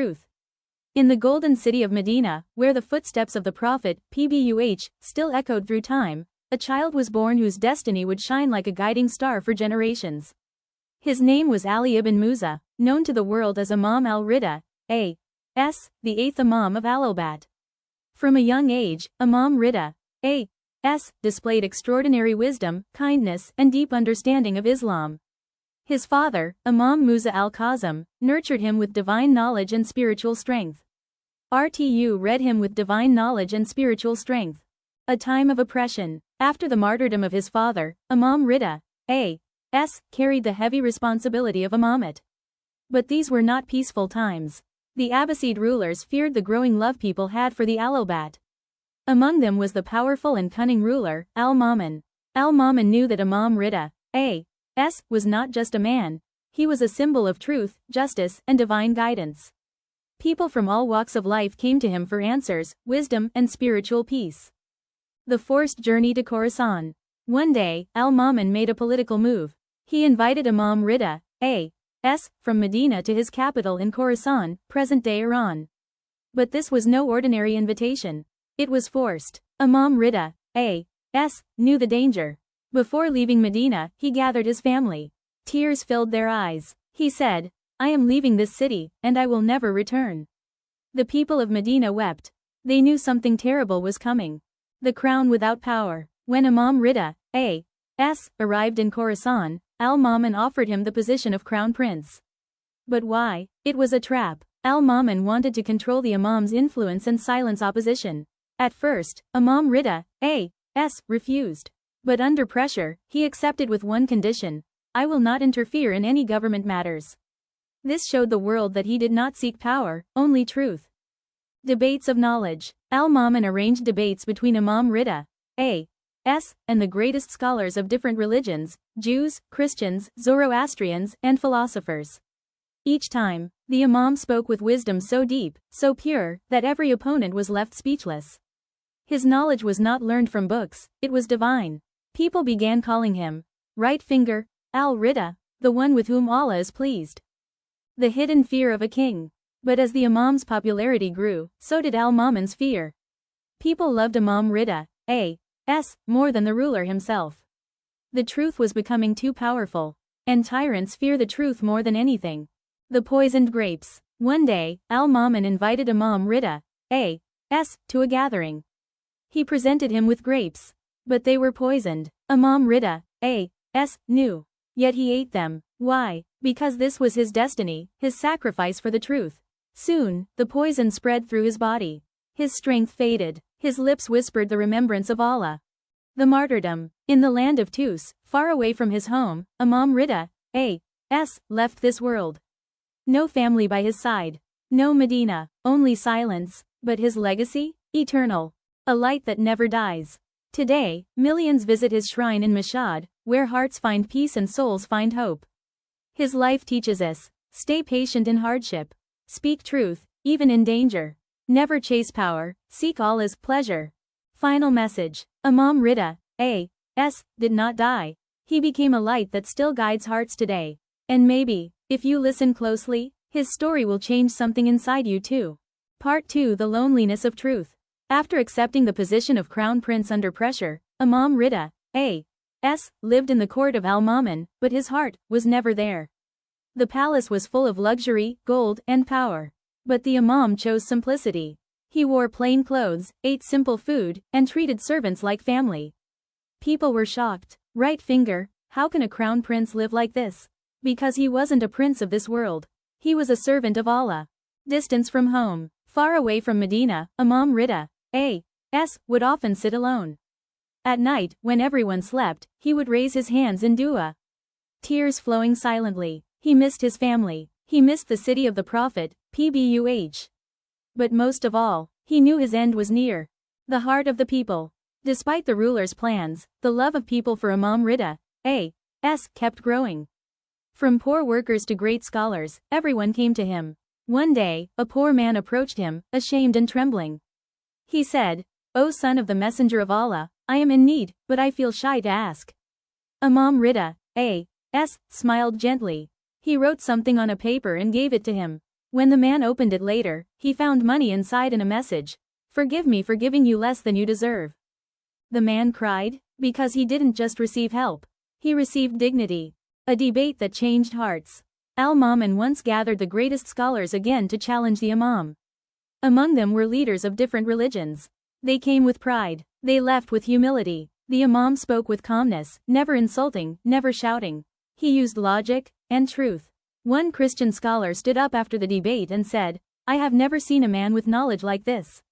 truth. In the golden city of Medina, where the footsteps of the Prophet, PBUH, still echoed through time, a child was born whose destiny would shine like a guiding star for generations. His name was Ali ibn Musa, known to the world as Imam al-Ridha, a.s., the 8th Imam of Ahlulbayt. From a young age, Imam Ridha, a.s., displayed extraordinary wisdom, kindness, and deep understanding of Islam. His father, Imam Musa al-Kazim, nurtured him with divine knowledge and spiritual strength. RTU read him with divine knowledge and spiritual strength. A time of oppression. After the martyrdom of his father, Imam Ridha, a.s., carried the heavy responsibility of imamate. But these were not peaceful times. The Abbasid rulers feared the growing love people had for the Ahlulbayt. Among them was the powerful and cunning ruler, al-Ma'mun. Al-Ma'mun knew that Imam Ridha, a.s., was not just a man. He was a symbol of truth, justice, and divine guidance. People from all walks of life came to him for answers, wisdom, and spiritual peace. The forced journey to Khorasan. One day, al-Ma'mun made a political move. He invited Imam Ridha, a.s., from Medina to his capital in Khorasan, present-day Iran. But this was no ordinary invitation. It was forced. Imam Ridha, a.s., knew the danger. Before leaving Medina, he gathered his family. Tears filled their eyes. He said, "I am leaving this city, and I will never return." The people of Medina wept. They knew something terrible was coming. The crown without power. When Imam Ridha, a.s., arrived in Khorasan, al-Ma'mun offered him the position of crown prince. But why? It was a trap. Al-Ma'mun wanted to control the imam's influence and silence opposition. At first, Imam Ridha, a.s., refused. But under pressure, he accepted with one condition: "I will not interfere in any government matters." This showed the world that he did not seek power, only truth. Debates of knowledge. Al-Ma'mun arranged debates between Imam Ridha, a.s., and the greatest scholars of different religions, Jews, Christians, Zoroastrians, and philosophers. Each time, the Imam spoke with wisdom so deep, so pure, that every opponent was left speechless. His knowledge was not learned from books, it was divine. People began calling him right finger, al-Ridha, the one with whom Allah is pleased. The hidden fear of a king. But as the Imam's popularity grew, so did al-Ma'mun's fear. People loved Imam Ridha, a.s., more than the ruler himself. The truth was becoming too powerful. And tyrants fear the truth more than anything. The poisoned grapes. One day, al-Ma'mun invited Imam Ridha, a.s., to a gathering. He presented him with grapes. But they were poisoned. Imam Ridha, a.s., knew. Yet he ate them. Why? Because this was his destiny, his sacrifice for the truth. Soon, the poison spread through his body. His strength faded. His lips whispered the remembrance of Allah. The martyrdom. In the land of Tus, far away from his home, Imam Ridha, a.s., left this world. No family by his side. No Medina, only silence. But his legacy? Eternal. A light that never dies. Today, millions visit his shrine in Mashhad, where hearts find peace and souls find hope. His life teaches us: stay patient in hardship. Speak truth, even in danger. Never chase power, seek Allah's pleasure. Final message. Imam Ridha, a.s., did not die. He became a light that still guides hearts today. And maybe, if you listen closely, his story will change something inside you too. Part 2: The Loneliness of Truth. After accepting the position of crown prince under pressure, Imam Ridha, a.s., lived in the court of al-Ma'mun, but his heart was never there. The palace was full of luxury, gold, and power. But the Imam chose simplicity. He wore plain clothes, ate simple food, and treated servants like family. People were shocked. Right finger, how can a crown prince live like this? Because he wasn't a prince of this world. He was a servant of Allah. Distance from home. Far away from Medina, Imam Ridha, a.s., would often sit alone. At night, when everyone slept, he would raise his hands in dua. Tears flowing silently. He missed his family. He missed the city of the Prophet, PBUH. But most of all, he knew his end was near. The heart of the people. Despite the ruler's plans, the love of people for Imam Ridha, a.s., kept growing. From poor workers to great scholars, everyone came to him. One day, a poor man approached him, ashamed and trembling. He said, "O son of the Messenger of Allah, I am in need, but I feel shy to ask." Imam Ridha, a.s., smiled gently. He wrote something on a paper and gave it to him. When the man opened it later, he found money inside and a message. Forgive me for giving you less than you deserve. The man cried, because he didn't just receive help. He received dignity. A debate that changed hearts. Al-Mamun once gathered the greatest scholars again to challenge the Imam. Among them were leaders of different religions. They came with pride. They left with humility. The Imam spoke with calmness, never insulting, never shouting. He used logic and truth. One Christian scholar stood up after the debate and said, I have never seen a man with knowledge like this.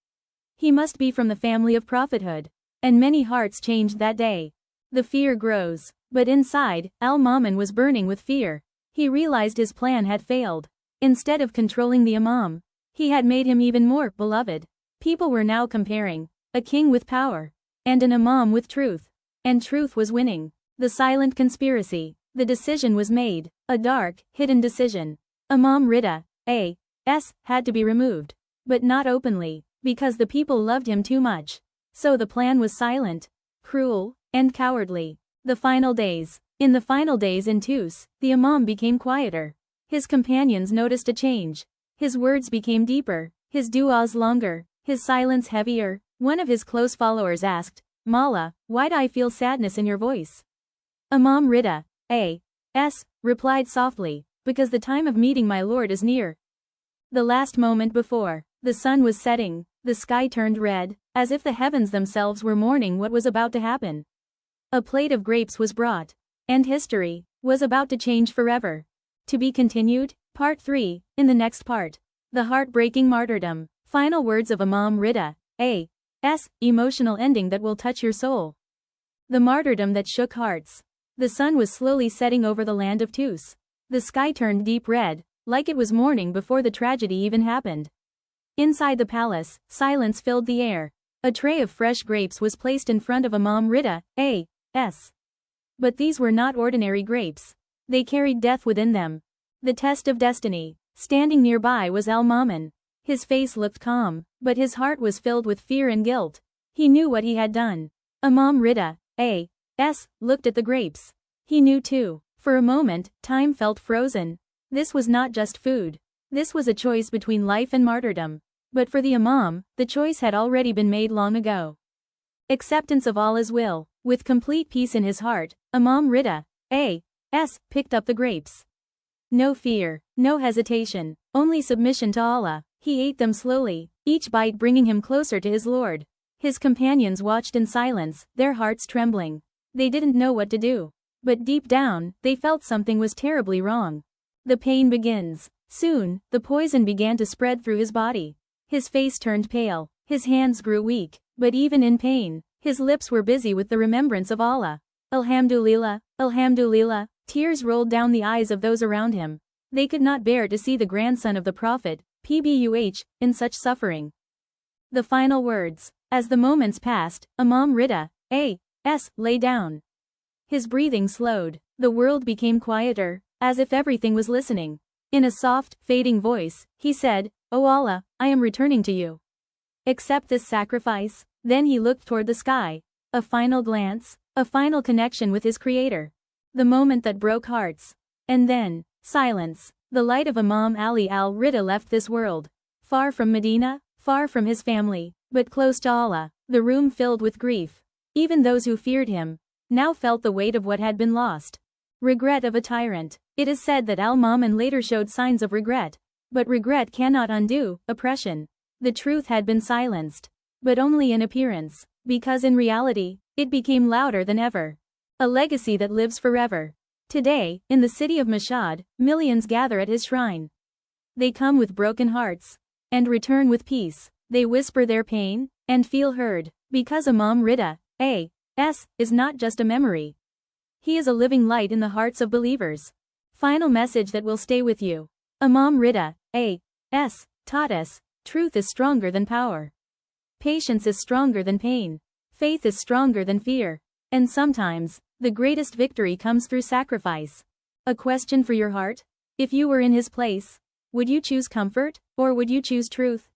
He must be from the family of prophethood. And many hearts changed that day. The fear grows. But inside, Al-Mamun was burning with fear. He realized his plan had failed. Instead of controlling the Imam, he had made him even more beloved. People were now comparing a king with power and an Imam with truth. And truth was winning. The silent conspiracy. The decision was made. A dark, hidden decision. Imam Ridha, A.S. had to be removed. But not openly, because the people loved him too much. So the plan was silent, cruel, and cowardly. The final days. In the final days in Tus, the Imam became quieter. His companions noticed a change. His words became deeper, his du'as longer, his silence heavier. One of his close followers asked, Mala, why do I feel sadness in your voice? Imam Ridha, A.S. replied softly, because the time of meeting my Lord is near. The last moment before the sun was setting, the sky turned red, as if the heavens themselves were mourning what was about to happen. A plate of grapes was brought, and history was about to change forever. To be continued, Part 3, in the next part. The heartbreaking martyrdom. Final words of Imam Ridha, A.S. emotional ending that will touch your soul. The martyrdom that shook hearts. The sun was slowly setting over the land of Tus. The sky turned deep red, like it was morning before the tragedy even happened. Inside the palace, silence filled the air. A tray of fresh grapes was placed in front of Imam Ridha, A.S. But these were not ordinary grapes. They carried death within them. The test of destiny. Standing nearby was Al-Mamun. His face looked calm, but his heart was filled with fear and guilt. He knew what he had done. Imam Ridha, A.S. looked at the grapes. He knew too. For a moment, time felt frozen. This was not just food. This was a choice between life and martyrdom. But for the Imam, the choice had already been made long ago. Acceptance of Allah's will. With complete peace in his heart, Imam Ridha, A.S. picked up the grapes. No fear, no hesitation, only submission to Allah. He ate them slowly, each bite bringing him closer to his Lord. His companions watched in silence, their hearts trembling. They didn't know what to do. But deep down, they felt something was terribly wrong. The pain begins. Soon, the poison began to spread through his body. His face turned pale, his hands grew weak, but even in pain, his lips were busy with the remembrance of Allah. Alhamdulillah, Alhamdulillah, tears rolled down the eyes of those around him. They could not bear to see the grandson of the Prophet, PBUH, in such suffering. The final words. As the moments passed, Imam Ridha, A.S. lay down. His breathing slowed. The world became quieter, as if everything was listening. In a soft, fading voice, he said, O Allah, I am returning to you. Accept this sacrifice. Then he looked toward the sky. A final glance, a final connection with his Creator. The moment that broke hearts. And then, silence. The light of Imam Ali al-Ridha left this world. Far from Medina, far from his family, but close to Allah. The room filled with grief. Even those who feared him now felt the weight of what had been lost. Regret of a tyrant. It is said that Al-Mamun later showed signs of regret. But regret cannot undo oppression. The truth had been silenced. But only in appearance, because in reality, it became louder than ever. A legacy that lives forever. Today, in the city of Mashhad, millions gather at his shrine. They come with broken hearts and return with peace. They whisper their pain and feel heard, because Imam Ridha, A.S. is not just a memory. He is a living light in the hearts of believers. Final message that will stay with you. Imam Ridha, A.S. taught us, truth is stronger than power. Patience is stronger than pain. Faith is stronger than fear. And sometimes, the greatest victory comes through sacrifice. A question for your heart? If you were in his place, would you choose comfort, or would you choose truth?